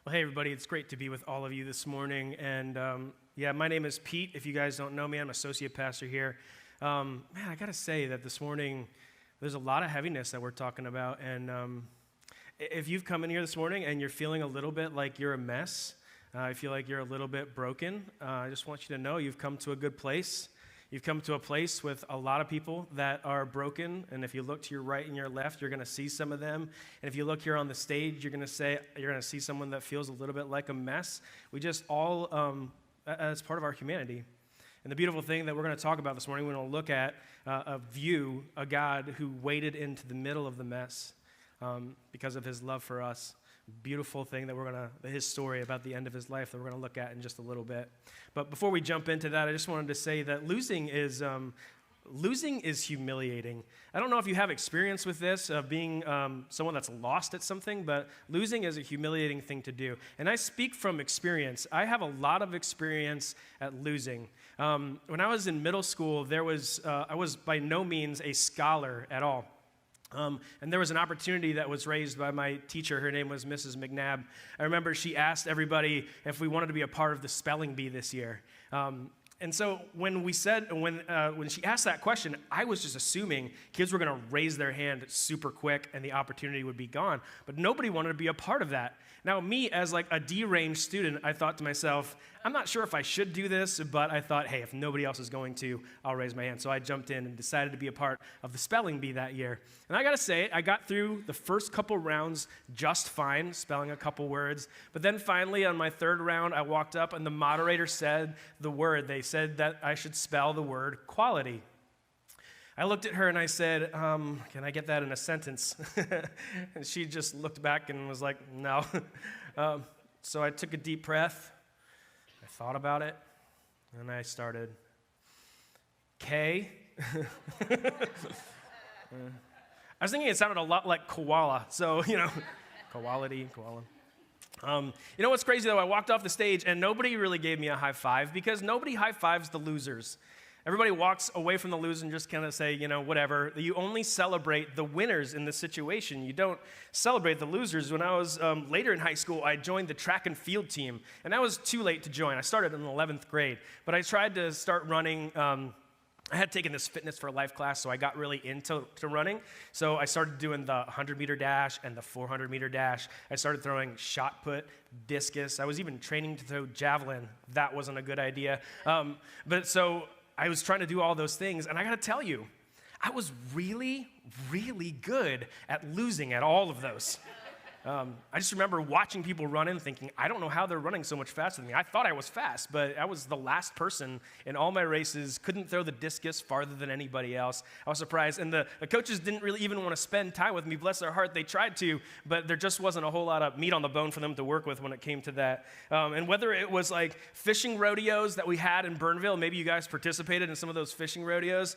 Well, hey, everybody, it's great to be with all of you this morning. And my name is Pete. If you guys don't know me, I'm associate pastor here. I got to say that this morning, there's a lot of heaviness that we're talking about. And if you've come in here this morning and you're feeling a little bit like you're a mess, I feel like you're a little bit broken, I just want you to know you've come to a good place. You've come to a place with a lot of people that are broken, and if you look to your right and your left, you're going to see some of them. And if you look here on the stage, you're going to see someone that feels a little bit like a mess. We just all, as part of our humanity. And the beautiful thing that we're going to talk about this morning, we're going to look at a God who waded into the middle of the mess because of his love for us. Beautiful thing that his story about the end of his life that we're going to look at in just a little bit. But before we jump into that, I just wanted to say that losing is humiliating. I don't know if you have experience with this, being someone that's lost at something, but losing is a humiliating thing to do. And I speak from experience. I have a lot of experience at losing. When I was in middle school, I was by no means a scholar at all. And there was an opportunity that was raised by my teacher. Her name was Mrs. McNabb. I remember she asked everybody if we wanted to be a part of the spelling bee this year. And so when she asked that question, I was just assuming kids were going to raise their hand super quick and the opportunity would be gone. But nobody wanted to be a part of that. Now, me as like a deranged student, I thought to myself, I'm not sure if I should do this, but I thought, hey, if nobody else is going to, I'll raise my hand. So I jumped in and decided to be a part of the spelling bee that year. And I got to say, I got through the first couple rounds just fine, spelling a couple words. But then finally, on my third round, I walked up and the moderator said the word. They said that I should spell the word quality. I looked at her and I said, can I get that in a sentence? And she just looked back and was like, no. So I took a deep breath. I thought about it. And I started, K. I was thinking it sounded a lot like koala. So, koala. You know what's crazy, though? I walked off the stage and nobody really gave me a high five because nobody high fives the losers. Everybody walks away from the losers and just kind of say, whatever. You only celebrate the winners in this situation. You don't celebrate the losers. When I was later in high school, I joined the track and field team, and that was too late to join. I started in 11th grade, but I tried to start running. I had taken this Fitness for Life class, so I got really into running. So I started doing the 100-meter dash and the 400-meter dash. I started throwing shot put, discus. I was even training to throw javelin. That wasn't a good idea. So I was trying to do all those things, and I got to tell you, I was really, really good at losing at all of those. I just remember watching people run in thinking, I don't know how they're running so much faster than me. I thought I was fast, but I was the last person in all my races, couldn't throw the discus farther than anybody else. I was surprised, and the coaches didn't really even want to spend time with me. Bless their heart, they tried to, but there just wasn't a whole lot of meat on the bone for them to work with when it came to that. And whether it was like fishing rodeos that we had in Burnville, maybe you guys participated in some of those fishing rodeos,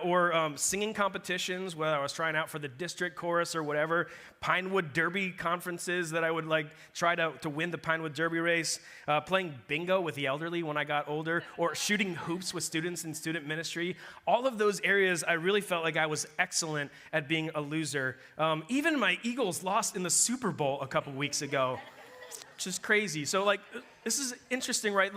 or singing competitions, whether I was trying out for the district chorus or whatever, Pinewood Derby conferences that I would try to win the Pinewood Derby race, playing bingo with the elderly when I got older, or shooting hoops with students in student ministry. All of those areas, I really felt like I was excellent at being a loser. Even my Eagles lost in the Super Bowl a couple weeks ago, which is crazy. So this is interesting, right?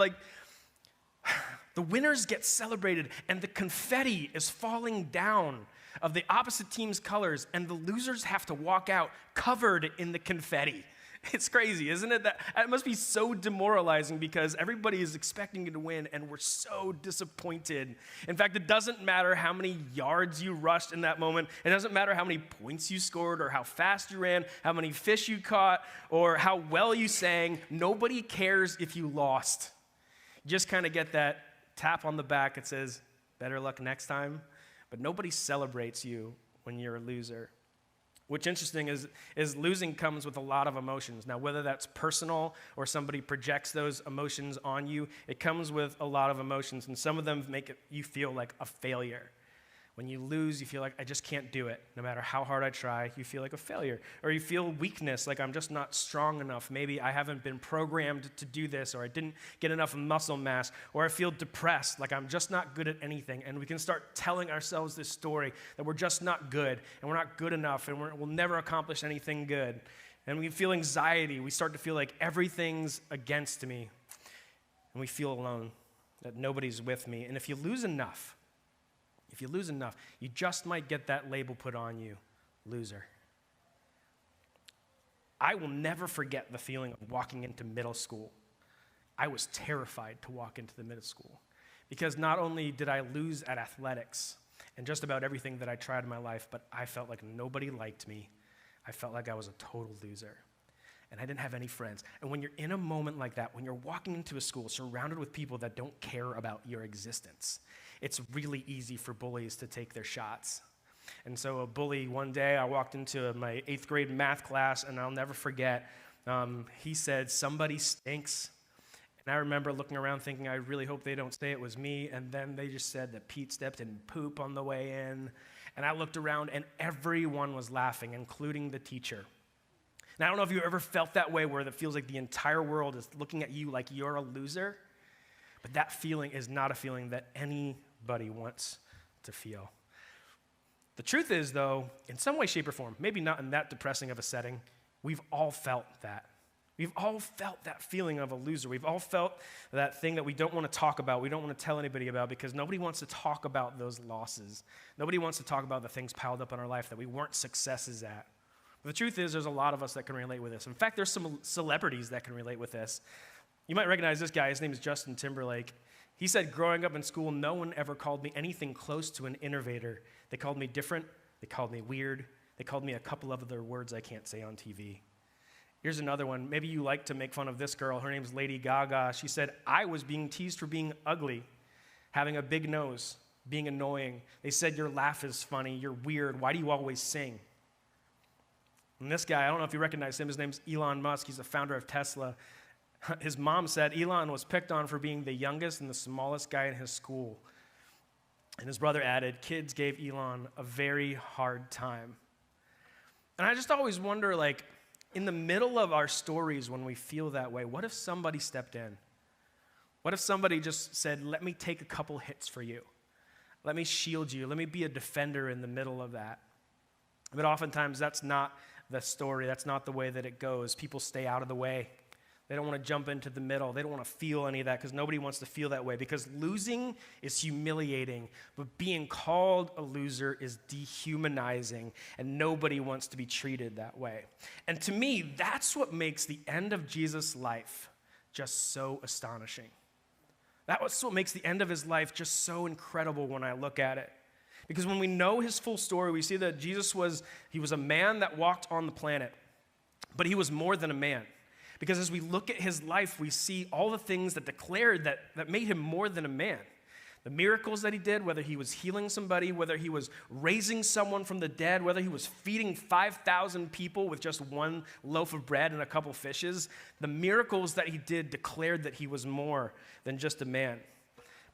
The winners get celebrated and the confetti is falling down of the opposite team's colors, and the losers have to walk out covered in the confetti. It's crazy, isn't it? It must be so demoralizing because everybody is expecting you to win, and we're so disappointed. In fact, it doesn't matter how many yards you rushed in that moment. It doesn't matter how many points you scored or how fast you ran, how many fish you caught, or how well you sang. Nobody cares if you lost. You just kind of get that tap on the back that says, better luck next time. But nobody celebrates you when you're a loser. What's interesting is losing comes with a lot of emotions. Now, whether that's personal or somebody projects those emotions on you, it comes with a lot of emotions, and some of them make you feel like a failure. When you lose, you feel like, I just can't do it. No matter how hard I try, you feel like a failure. Or you feel weakness, like I'm just not strong enough. Maybe I haven't been programmed to do this, or I didn't get enough muscle mass. Or I feel depressed, like I'm just not good at anything. And we can start telling ourselves this story that we're just not good, and we're not good enough, and we'll never accomplish anything good. And we feel anxiety. We start to feel like everything's against me. And we feel alone, that nobody's with me. And if you lose enough, you just might get that label put on you, loser. I will never forget the feeling of walking into middle school. I was terrified to walk into the middle school because not only did I lose at athletics and just about everything that I tried in my life, but I felt like nobody liked me. I felt like I was a total loser, and I didn't have any friends. And when you're in a moment like that, when you're walking into a school surrounded with people that don't care about your existence, it's really easy for bullies to take their shots. And so a bully, one day I walked into my 8th grade math class, and I'll never forget, he said, "Somebody stinks." And I remember looking around thinking, I really hope they don't say it was me. And then they just said that Pete stepped in poop on the way in. And I looked around, and everyone was laughing, including the teacher. And I don't know if you ever felt that way, where it feels like the entire world is looking at you like you're a loser. But that feeling is not a feeling that anybody wants to feel. The truth is, though, in some way, shape, or form, maybe not in that depressing of a setting, we've all felt that. We've all felt that feeling of a loser. We've all felt that thing that we don't want to talk about, we don't want to tell anybody about, because nobody wants to talk about those losses. Nobody wants to talk about the things piled up in our life that we weren't successes at. But the truth is, there's a lot of us that can relate with this. In fact, there's some celebrities that can relate with this. You might recognize this guy. His name is Justin Timberlake. He said, growing up in school, no one ever called me anything close to an innovator. They called me different. They called me weird. They called me a couple of other words I can't say on TV. Here's another one. Maybe you like to make fun of this girl. Her name's Lady Gaga. She said, I was being teased for being ugly, having a big nose, being annoying. They said, your laugh is funny. You're weird. Why do you always sing? And this guy, I don't know if you recognize him. His name's Elon Musk. He's the founder of Tesla. His mom said Elon was picked on for being the youngest and the smallest guy in his school. And his brother added, kids gave Elon a very hard time. And I just always wonder, like, in the middle of our stories when we feel that way, what if somebody stepped in? What if somebody just said, let me take a couple hits for you. Let me shield you. Let me be a defender in the middle of that. But oftentimes that's not the story. That's not the way that it goes. People stay out of the way. They don't want to jump into the middle. They don't want to feel any of that because nobody wants to feel that way, because losing is humiliating, but being called a loser is dehumanizing, and nobody wants to be treated that way. And to me, that's what makes the end of Jesus' life just so astonishing. That's what makes the end of his life just so incredible when I look at it. Because when we know his full story, we see that Jesus was a man that walked on the planet, but he was more than a man. Because as we look at his life, we see all the things that declared that made him more than a man. The miracles that he did, whether he was healing somebody, whether he was raising someone from the dead, whether he was feeding 5,000 people with just one loaf of bread and a couple fishes, the miracles that he did declared that he was more than just a man.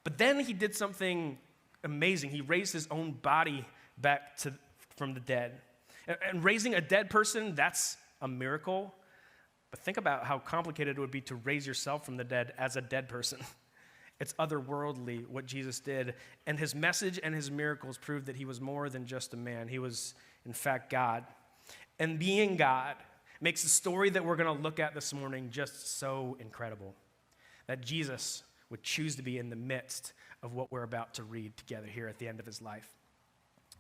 But then he did something amazing. He raised his own body back from the dead. And raising a dead person, that's a miracle. But think about how complicated it would be to raise yourself from the dead as a dead person. It's otherworldly what Jesus did. And his message and his miracles proved that he was more than just a man. He was, in fact, God. And being God makes the story that we're going to look at this morning just so incredible. That Jesus would choose to be in the midst of what we're about to read together here at the end of his life.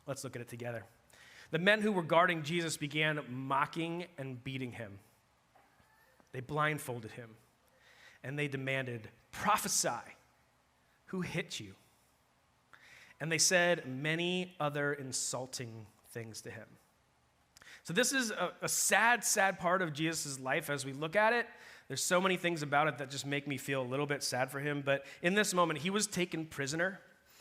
Let's look at it together. The men who were guarding Jesus began mocking and beating him. They blindfolded him, and they demanded, prophesy, who hit you? And they said many other insulting things to him. So this is a sad, sad part of Jesus' life as we look at it. There's so many things about it that just make me feel a little bit sad for him. But in this moment, he was taken prisoner.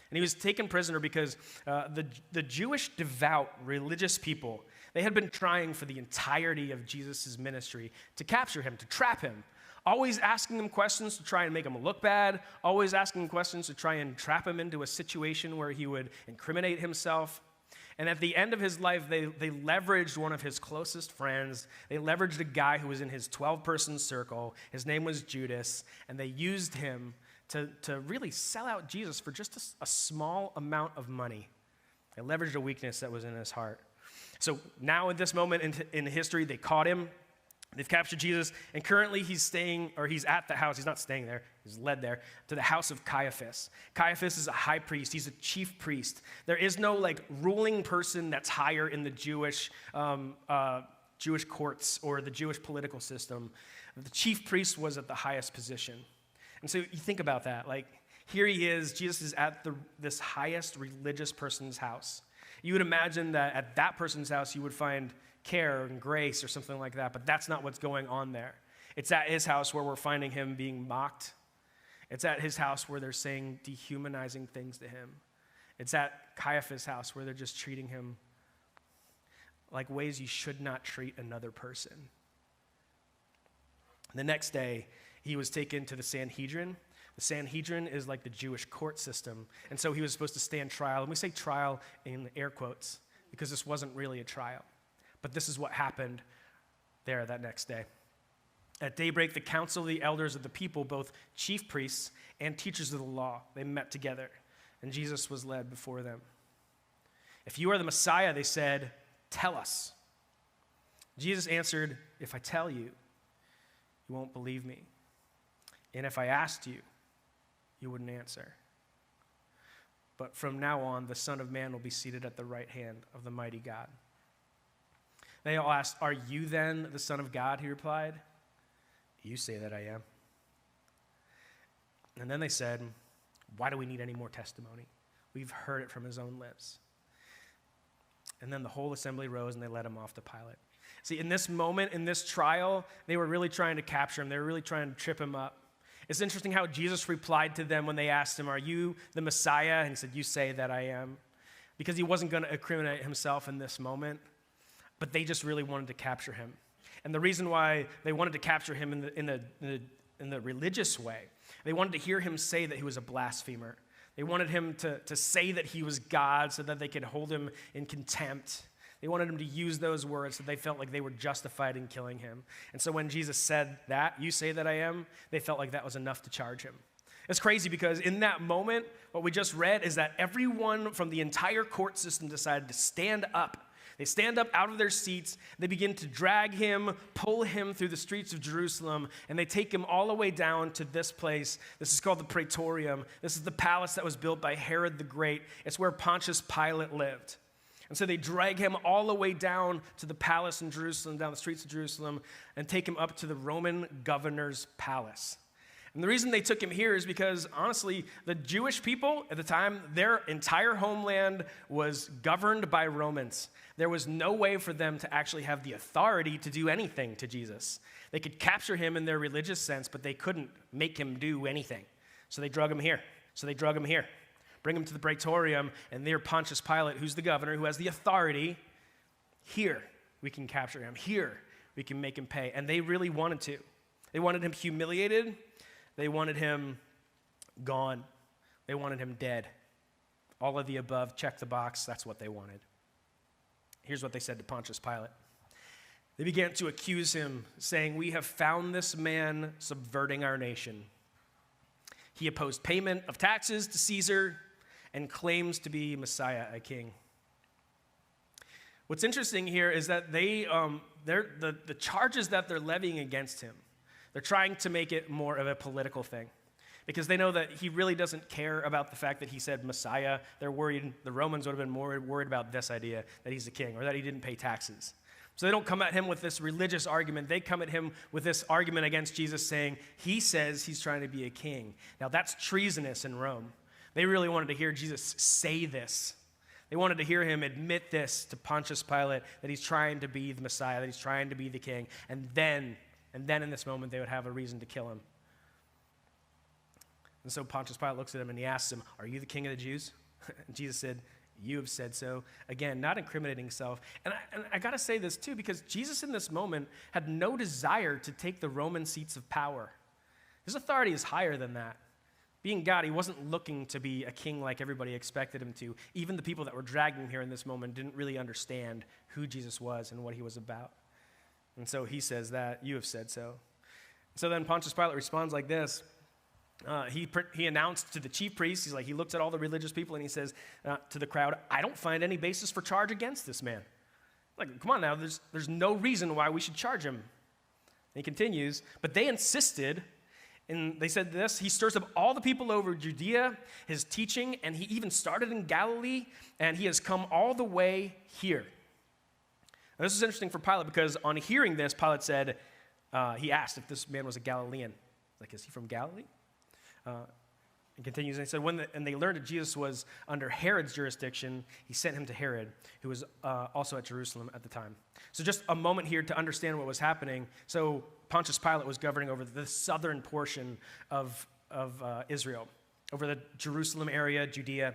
And he was taken prisoner because the Jewish devout religious people, they had been trying for the entirety of Jesus' ministry to capture him, to trap him, always asking him questions to try and make him look bad, always asking him questions to try and trap him into a situation where he would incriminate himself. And at the end of his life, they leveraged one of his closest friends. They leveraged a guy who was in his 12-person circle. His name was Judas, and they used him to really sell out Jesus for just a small amount of money. They leveraged a weakness that was in his heart. So now at this moment in history, they caught him. They've captured Jesus, and currently he's at the house. He's not staying there. He's led there to the house of Caiaphas. Caiaphas is a high priest. He's a chief priest. There is no ruling person that's higher in the Jewish courts or the Jewish political system. The chief priest was at the highest position. And so you think about that. Here he is. Jesus is at this highest religious person's house. You would imagine that at that person's house you would find care and grace or something like that, but that's not what's going on there. It's at his house where we're finding him being mocked. It's at his house where they're saying dehumanizing things to him. It's at Caiaphas' house where they're just treating him like ways you should not treat another person. The next day, he was taken to the Sanhedrin. The Sanhedrin is like the Jewish court system, and so he was supposed to stand trial. And we say trial in air quotes because this wasn't really a trial. But this is what happened there that next day. At daybreak, the council of the elders of the people, both chief priests and teachers of the law, they met together, and Jesus was led before them. If you are the Messiah, they said, tell us. Jesus answered, if I tell you, you won't believe me. And if I asked you, you wouldn't answer. But from now on, the Son of Man will be seated at the right hand of the mighty God. They all asked, are you then the Son of God? He replied, you say that I am. And then they said, why do we need any more testimony? We've heard it from his own lips. And then the whole assembly rose and they led him off to Pilate. See, in this moment, in this trial, they were really trying to capture him. They were really trying to trip him up. It's interesting how Jesus replied to them when they asked him, are you the Messiah? And he said, you say that I am. Because he wasn't going to incriminate himself in this moment. But they just really wanted to capture him. And the reason why they wanted to capture him in the religious way, they wanted to hear him say that he was a blasphemer. They wanted him to say that he was God so that they could hold him in contempt. They wanted him to use those words so they felt like they were justified in killing him. And so when Jesus said that, you say that I am, they felt like that was enough to charge him. It's crazy because in that moment, what we just read is that everyone from the entire court system decided to stand up. They stand up out of their seats, they begin to drag him, pull him through the streets of Jerusalem, and they take him all the way down to this place. This is called the Praetorium. This is the palace that was built by Herod the Great. It's where Pontius Pilate lived. And so they drag him all the way down to the palace in Jerusalem, down the streets of Jerusalem, and take him up to the Roman governor's palace. And the reason they took him here is because, honestly, the Jewish people at the time, their entire homeland was governed by Romans. There was no way for them to actually have the authority to do anything to Jesus. They could capture him in their religious sense, but they couldn't make him do anything. So they drug him here. Bring him to the Praetorium, and there Pontius Pilate, who's the governor, who has the authority. Here, we can capture him. Here, we can make him pay. And they really wanted to. They wanted him humiliated. They wanted him gone. They wanted him dead. All of the above, check the box, that's what they wanted. Here's what they said to Pontius Pilate. They began to accuse him, saying, we have found this man subverting our nation. He opposed payment of taxes to Caesar and claims to be Messiah, a king. What's interesting here is that the charges that they're levying against him, they're trying to make it more of a political thing because they know that he really doesn't care about the fact that he said Messiah. They're worried, the Romans would have been more worried about this idea that he's a king or that he didn't pay taxes. So they don't come at him with this religious argument. They come at him with this argument against Jesus saying he says he's trying to be a king. Now that's treasonous in Rome. They really wanted to hear Jesus say this. They wanted to hear him admit this to Pontius Pilate, that he's trying to be the Messiah, that he's trying to be the king. And then in this moment, they would have a reason to kill him. And so Pontius Pilate looks at him and he asks him, are you the king of the Jews? And Jesus said, you have said so. Again, not incriminating himself. And I got to say this too, because Jesus in this moment had no desire to take the Roman seats of power. His authority is higher than that. Being God, he wasn't looking to be a king like everybody expected him to. Even the people that were dragging him here in this moment didn't really understand who Jesus was and what he was about. And so he says that, you have said so. So then Pontius Pilate responds like this. He announced to the chief priests, he looked at all the religious people and he says to the crowd, I don't find any basis for charge against this man. Come on now, there's no reason why we should charge him. he continues, but they insisted, and they said this, he stirs up all the people over Judea, his teaching, and he even started in Galilee, and he has come all the way here. Now, this is interesting for Pilate because on hearing this, Pilate said, he asked if this man was a Galilean. Like, is he from Galilee? And continues, and he said, and they learned that Jesus was under Herod's jurisdiction, he sent him to Herod, who was also at Jerusalem at the time. So just a moment here to understand what was happening. So Pontius Pilate was governing over the southern portion of Israel, over the Jerusalem area, Judea.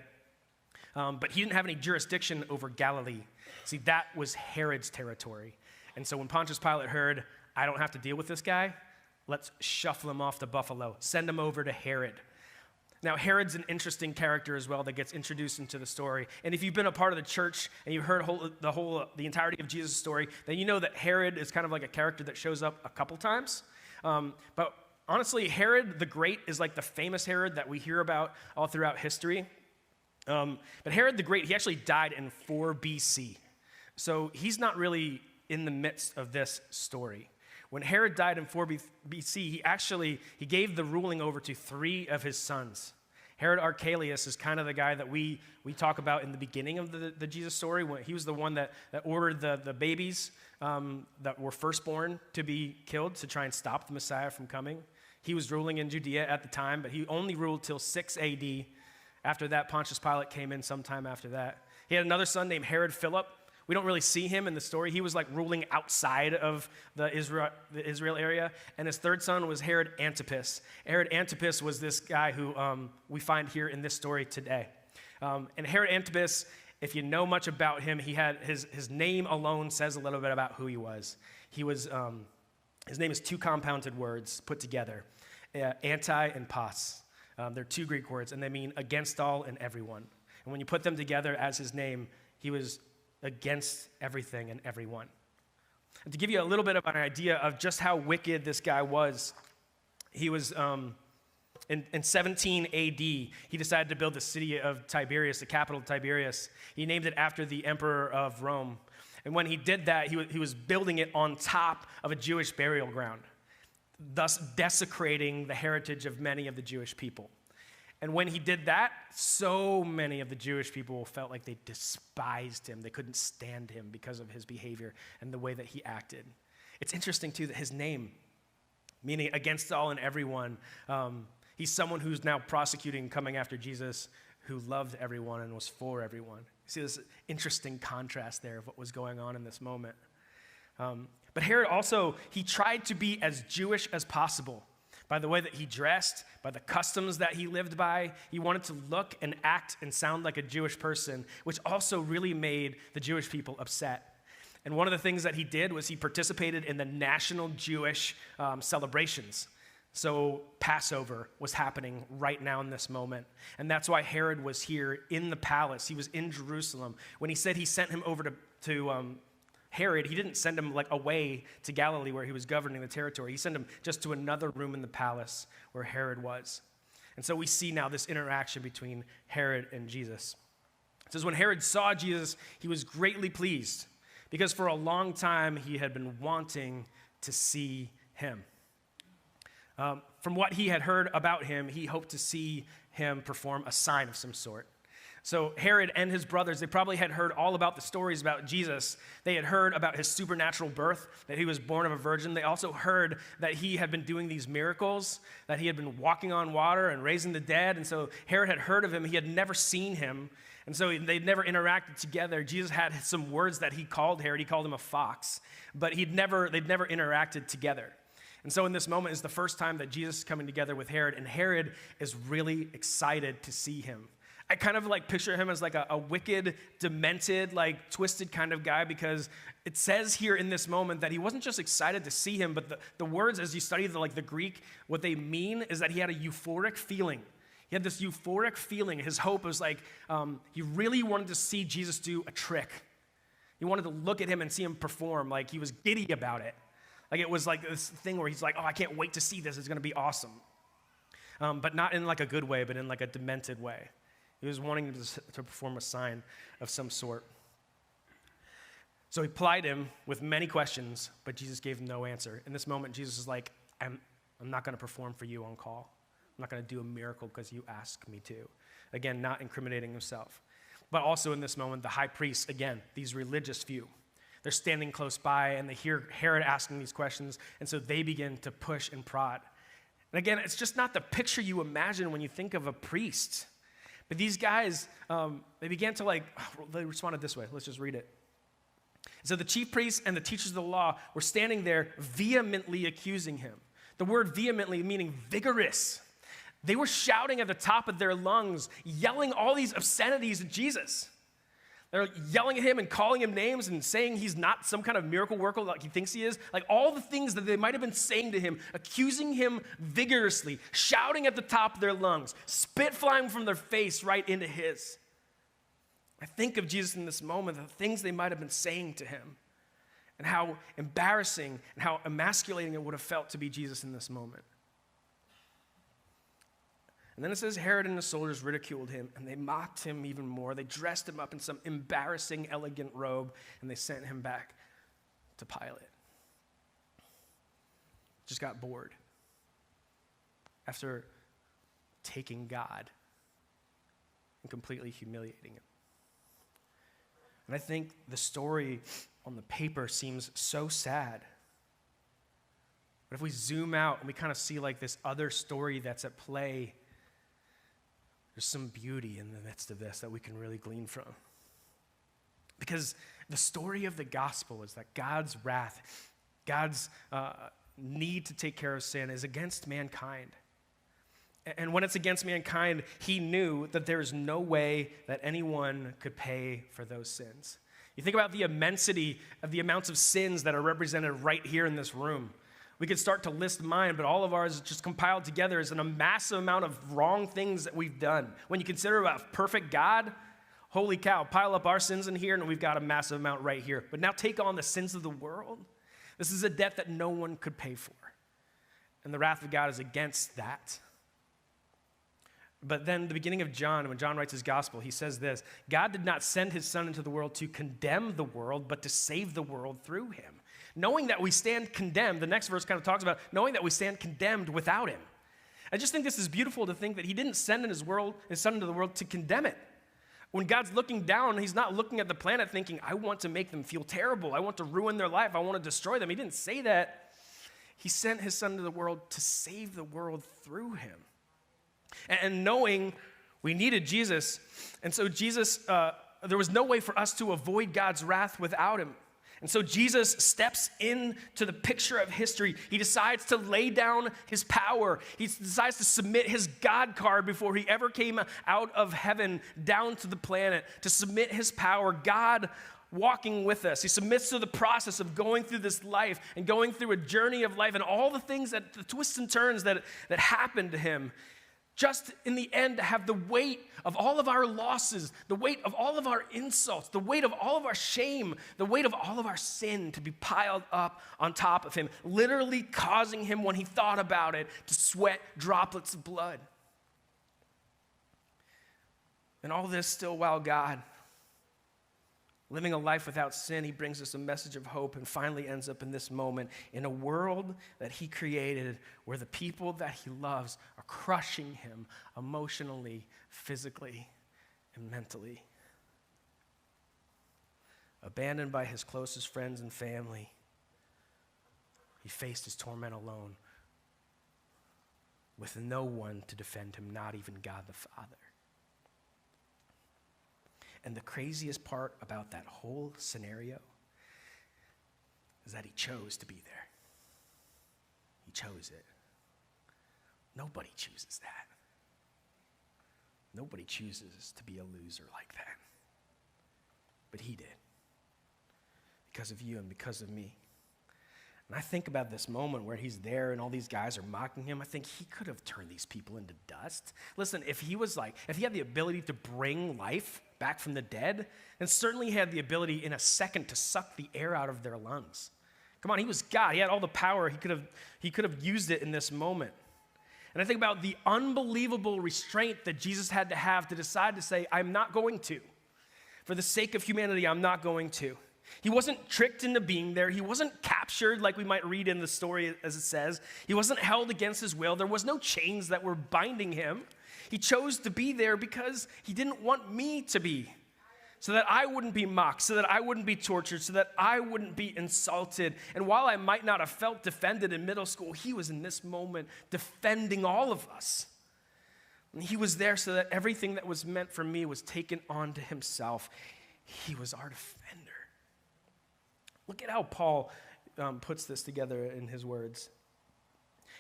But he didn't have any jurisdiction over Galilee. See, that was Herod's territory. And so when Pontius Pilate heard, I don't have to deal with this guy, let's shuffle him off to Buffalo, send him over to Herod. Now, Herod's an interesting character as well that gets introduced into the story. And if you've been a part of the church and you've heard the entirety of Jesus' story, then you know that Herod is kind of like a character that shows up a couple times. But honestly, Herod the Great is like the famous Herod that we hear about all throughout history. But Herod the Great, he actually died in 4 BC. So he's not really in the midst of this story. When Herod died in 4 BC, he gave the ruling over to 3 of his sons. Herod Archelaus is kind of the guy that we talk about in the beginning of the Jesus story. When he was the one that ordered the babies that were firstborn to be killed to try and stop the Messiah from coming. He was ruling in Judea at the time, but he only ruled till 6 AD. After that, Pontius Pilate came in sometime after that. He had another son named Herod Philip. We don't really see him in the story. He was like ruling outside of the Israel area. And his third son was Herod Antipas. Herod Antipas was this guy who we find here in this story today. And Herod Antipas, if you know much about him, he had his name alone says a little bit about who he was. His name is 2 compounded words put together, anti and pas. They're 2 Greek words, and they mean against all and everyone. And when you put them together as his name, he was against everything and everyone. And to give you a little bit of an idea of just how wicked this guy was, he was, in 17 AD, he decided to build the city of Tiberias, the capital of Tiberias. He named it after the emperor of Rome. And when he did that, he was building it on top of a Jewish burial ground, thus desecrating the heritage of many of the Jewish people. And when he did that, so many of the Jewish people felt like they despised him. They couldn't stand him because of his behavior and the way that he acted. It's interesting, too, that his name, meaning against all and everyone, he's someone who's now prosecuting, coming after Jesus, who loved everyone and was for everyone. You see this interesting contrast there of what was going on in this moment. But Herod also, he tried to be as Jewish as possible. By the way that he dressed, by the customs that he lived by. He wanted to look and act and sound like a Jewish person, which also really made the Jewish people upset. And one of the things that he did was he participated in the national Jewish celebrations. So Passover was happening right now in this moment. And that's why Herod was here in the palace. He was in Jerusalem. When he said he sent him over to Herod, he didn't send him like away to Galilee where he was governing the territory. He sent him just to another room in the palace where Herod was. And so we see now this interaction between Herod and Jesus. It says, when Herod saw Jesus, he was greatly pleased because for a long time he had been wanting to see him. From what he had heard about him, he hoped to see him perform a sign of some sort. So Herod and his brothers, they probably had heard all about the stories about Jesus. They had heard about his supernatural birth, that he was born of a virgin. They also heard that he had been doing these miracles, that he had been walking on water and raising the dead. And so Herod had heard of him. He had never seen him. And so they'd never interacted together. Jesus had some words that he called Herod. He called him a fox. But they'd never interacted together. And so in this moment is the first time that Jesus is coming together with Herod. And Herod is really excited to see him. I kind of like picture him as like a wicked, demented, like twisted kind of guy because it says here in this moment that he wasn't just excited to see him, but the words as you study the Greek, what they mean is that he had a euphoric feeling. He had this euphoric feeling. His hope was like he really wanted to see Jesus do a trick. He wanted to look at him and see him perform. Like he was giddy about it. Like it was like this thing where he's like, oh, I can't wait to see this. It's going to be awesome. But not in like a good way, but in like a demented way. He was wanting to perform a sign of some sort. So he plied him with many questions, but Jesus gave him no answer. In this moment, Jesus is like, I'm not going to perform for you on call. I'm not going to do a miracle because you asked me to. Again, not incriminating himself. But also in this moment, the high priest, again, these religious few, they're standing close by and they hear Herod asking these questions, and so they begin to push and prod. And again, it's just not the picture you imagine when you think of a priest. But these guys, they began to they responded this way. Let's just read it. So the chief priests and the teachers of the law were standing there vehemently accusing him. The word vehemently meaning vigorous. They were shouting at the top of their lungs, yelling all these obscenities at Jesus. They're yelling at him and calling him names and saying he's not some kind of miracle worker like he thinks he is. Like all the things that they might have been saying to him, accusing him vigorously, shouting at the top of their lungs, spit flying from their face right into his. I think of Jesus in this moment, the things they might have been saying to him, and how embarrassing and how emasculating it would have felt to be Jesus in this moment. And then it says Herod and the soldiers ridiculed him, and they mocked him even more. They dressed him up in some embarrassing, elegant robe, and they sent him back to Pilate. Just got bored after taking God and completely humiliating him. And I think the story on the paper seems so sad. But if we zoom out and we kind of see like this other story that's at play, there's some beauty in the midst of this that we can really glean from. Because the story of the gospel is that God's wrath, God's need to take care of sin is against mankind. And when it's against mankind, he knew that there is no way that anyone could pay for those sins. You think about the immensity of the amounts of sins that are represented right here in this room. We could start to list mine, but all of ours just compiled together as a massive amount of wrong things that we've done. When you consider a perfect God, holy cow, pile up our sins in here and we've got a massive amount right here. But now take on the sins of the world. This is a debt that no one could pay for. And the wrath of God is against that. But then the beginning of John, when John writes his gospel, he says this: God did not send his son into the world to condemn the world, but to save the world through him. Knowing that we stand condemned, the next verse kind of talks about knowing that we stand condemned without him. I just think this is beautiful to think that he didn't send his son into the world to condemn it. When God's looking down, he's not looking at the planet thinking, I want to make them feel terrible. I want to ruin their life. I want to destroy them. He didn't say that. He sent his son to the world to save the world through him. And knowing we needed Jesus, and so Jesus, there was no way for us to avoid God's wrath without him. And so Jesus steps into the picture of history. He decides to lay down his power. He decides to submit his God card before he ever came out of heaven down to the planet, to submit his power. God walking with us. He submits to the process of going through this life and going through a journey of life and all the things that, the twists and turns that happened to him. Just in the end, to have the weight of all of our losses, the weight of all of our insults, the weight of all of our shame, the weight of all of our sin to be piled up on top of him, literally causing him, when he thought about it, to sweat droplets of blood. And all this still while God, living a life without sin, he brings us a message of hope and finally ends up in this moment in a world that he created where the people that he loves are crushing him emotionally, physically, and mentally. Abandoned by his closest friends and family, he faced his torment alone with no one to defend him, not even God the Father. And the craziest part about that whole scenario is that he chose to be there. He chose it. Nobody chooses that. Nobody chooses to be a loser like that. But he did. Because of you and because of me. And I think about this moment where he's there and all these guys are mocking him. I think he could have turned these people into dust. Listen, if he had the ability to bring life back from the dead, then certainly he had the ability in a second to suck the air out of their lungs. Come on, he was God. He had all the power. He could have used it in this moment. And I think about the unbelievable restraint that Jesus had to have to decide to say, I'm not going to. For the sake of humanity, I'm not going to. He wasn't tricked into being there. He wasn't captured like we might read in the story as it says. He wasn't held against his will. There was no chains that were binding him. He chose to be there because he didn't want me to be, so that I wouldn't be mocked, so that I wouldn't be tortured, so that I wouldn't be insulted. And while I might not have felt defended in middle school, he was in this moment defending all of us. And he was there so that everything that was meant for me was taken onto himself. He was our defender. Look at how Paul puts this together in his words.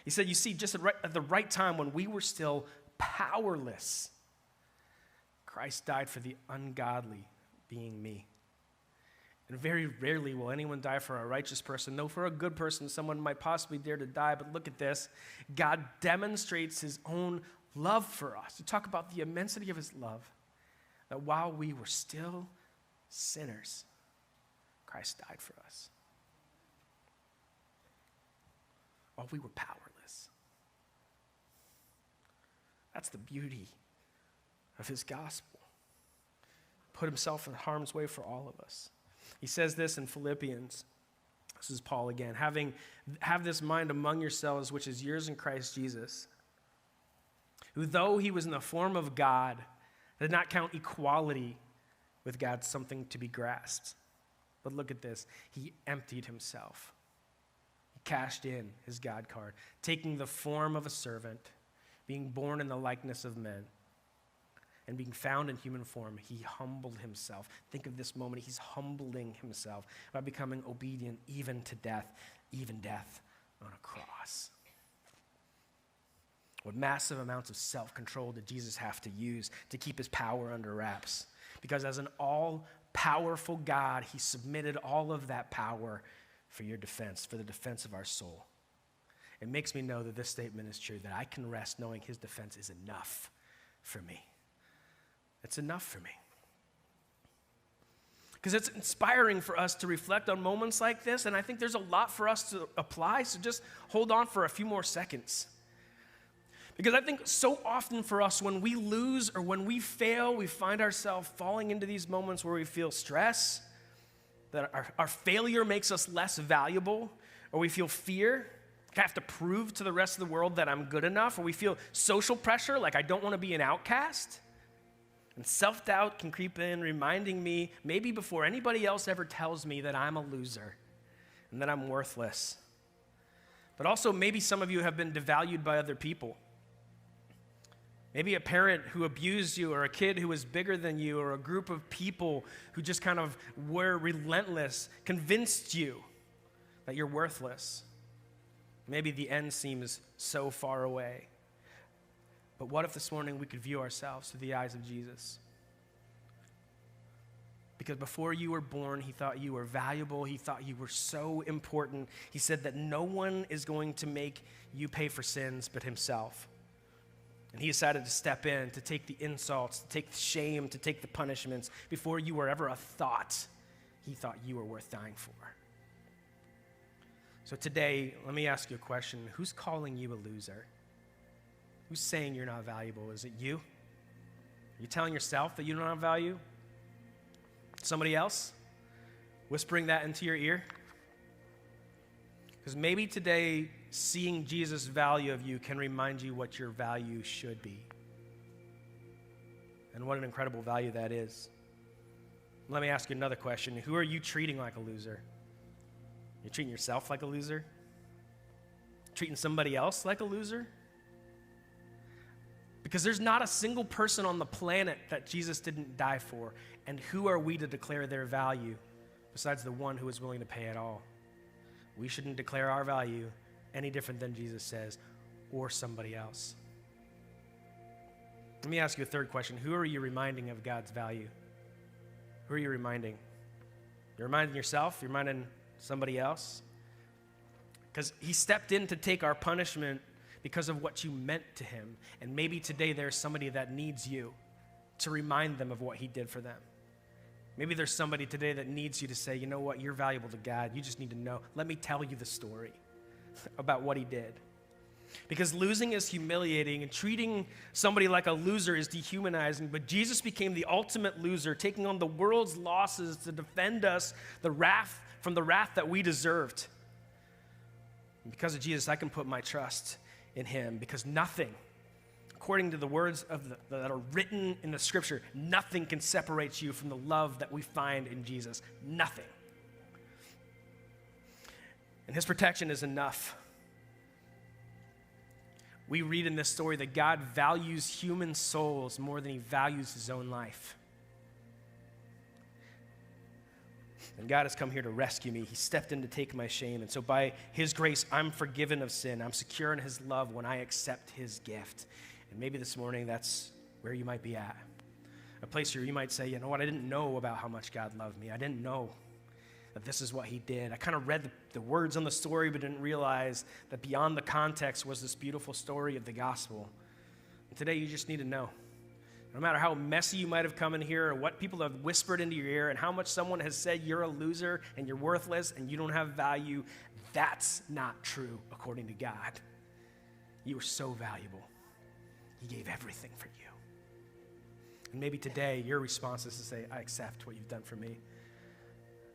He said, you see, just at the right time when we were still powerless, Christ died for the ungodly, being me. And very rarely will anyone die for a righteous person. No, for a good person, someone might possibly dare to die. But look at this. God demonstrates his own love for us. To talk about the immensity of his love, that while we were still sinners, Christ died for us. While we were powerless. That's the beauty of his gospel. Put himself in harm's way for all of us. He says this in Philippians. This is Paul again. Have this mind among yourselves, which is yours in Christ Jesus, who though he was in the form of God, did not count equality with God something to be grasped. But look at this. He emptied himself. He cashed in his God card, taking the form of a servant, being born in the likeness of men, and being found in human form, he humbled himself. Think of this moment. He's humbling himself by becoming obedient even to death, even death on a cross. What massive amounts of self-control did Jesus have to use to keep his power under wraps? Because as an all-powerful God, he submitted all of that power for your defense, for the defense of our soul. It makes me know that this statement is true, that I can rest knowing his defense is enough for me. It's enough for me. Because it's inspiring for us to reflect on moments like this, and I think there's a lot for us to apply, so just hold on for a few more seconds. Because I think so often for us, when we lose or when we fail, we find ourselves falling into these moments where we feel stress, that our failure makes us less valuable, or we feel fear, I have to prove to the rest of the world that I'm good enough, or we feel social pressure, like I don't want to be an outcast. And self-doubt can creep in, reminding me, maybe before anybody else ever tells me, that I'm a loser and that I'm worthless. But also, maybe some of you have been devalued by other people. Maybe a parent who abused you, or a kid who was bigger than you, or a group of people who just kind of were relentless, convinced you that you're worthless. Maybe the end seems so far away. But what if this morning we could view ourselves through the eyes of Jesus? Because before you were born, he thought you were valuable. He thought you were so important. He said that no one is going to make you pay for sins but himself. And he decided to step in, to take the insults, to take the shame, to take the punishments. Before you were ever a thought, he thought you were worth dying for. So today, let me ask you a question. Who's calling you a loser? Who's saying you're not valuable? Is it you? Are you telling yourself that you don't have value? Somebody else whispering that into your ear? Because maybe today, seeing Jesus' value of you can remind you what your value should be. And what an incredible value that is. Let me ask you another question. Who are you treating like a loser? You're treating yourself like a loser? Treating somebody else like a loser? Because there's not a single person on the planet that Jesus didn't die for. And who are we to declare their value besides the one who is willing to pay it all? We shouldn't declare our value any different than Jesus says, or somebody else. Let me ask you a third question. Who are you reminding of God's value? Who are you reminding? You're reminding yourself? You're reminding somebody else? Because he stepped in to take our punishment because of what you meant to him. And maybe today there's somebody that needs you to remind them of what he did for them. Maybe there's somebody today that needs you to say, you know what, you're valuable to God. You just need to know. Let me tell you the story about what he did. Because losing is humiliating and treating somebody like a loser is dehumanizing. But Jesus became the ultimate loser, taking on the world's losses to defend us from the wrath that we deserved. And because of Jesus, I can put my trust in him, because nothing, according to the words that are written in the scripture, nothing can separate you from the love that we find in Jesus. Nothing. And his protection is enough. We read in this story that God values human souls more than he values his own life. And God has come here to rescue me. He stepped in to take my shame. And so by his grace, I'm forgiven of sin. I'm secure in his love when I accept his gift. And maybe this morning, that's where you might be at. A place where you might say, you know what, I didn't know about how much God loved me. I didn't know that this is what he did. I kind of read the words on the story, but didn't realize that beyond the context was this beautiful story of the gospel. And today you just need to know. No matter how messy you might have come in here, or what people have whispered into your ear, and how much someone has said you're a loser and you're worthless and you don't have value, that's not true according to God. You are so valuable. He gave everything for you. And maybe today your response is to say, I accept what you've done for me.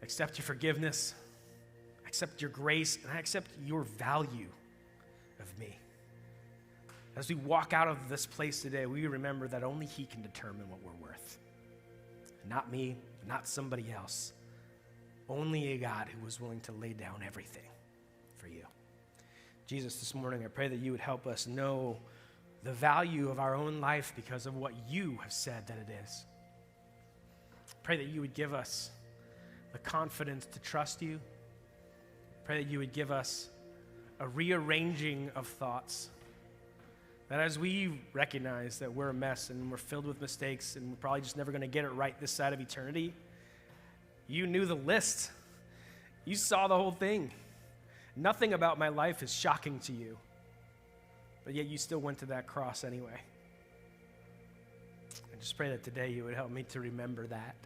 I accept your forgiveness. I accept your grace, and I accept your value of me. As we walk out of this place today, we remember that only he can determine what we're worth. Not me, not somebody else. Only a God who was willing to lay down everything for you. Jesus, this morning, I pray that you would help us know the value of our own life because of what you have said that it is. Pray that you would give us the confidence to trust you. Pray that you would give us a rearranging of thoughts. That as we recognize that we're a mess and we're filled with mistakes and we're probably just never going to get it right this side of eternity, you knew the list. You saw the whole thing. Nothing about my life is shocking to you, but yet you still went to that cross anyway. I just pray that today you would help me to remember that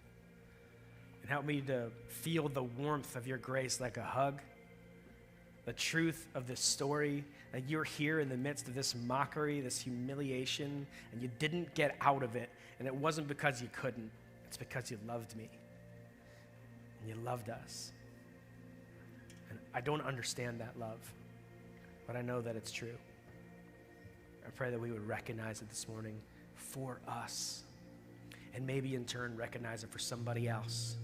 and help me to feel the warmth of your grace like a hug, the truth of this story, that you're here in the midst of this mockery, this humiliation, and you didn't get out of it, and it wasn't because you couldn't. It's because you loved me, and you loved us. And I don't understand that love, but I know that it's true. I pray that we would recognize it this morning for us, and maybe in turn recognize it for somebody else,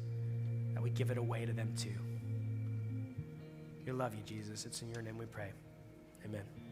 that we give it away to them too. We love you, Jesus. It's in your name we pray. Amen.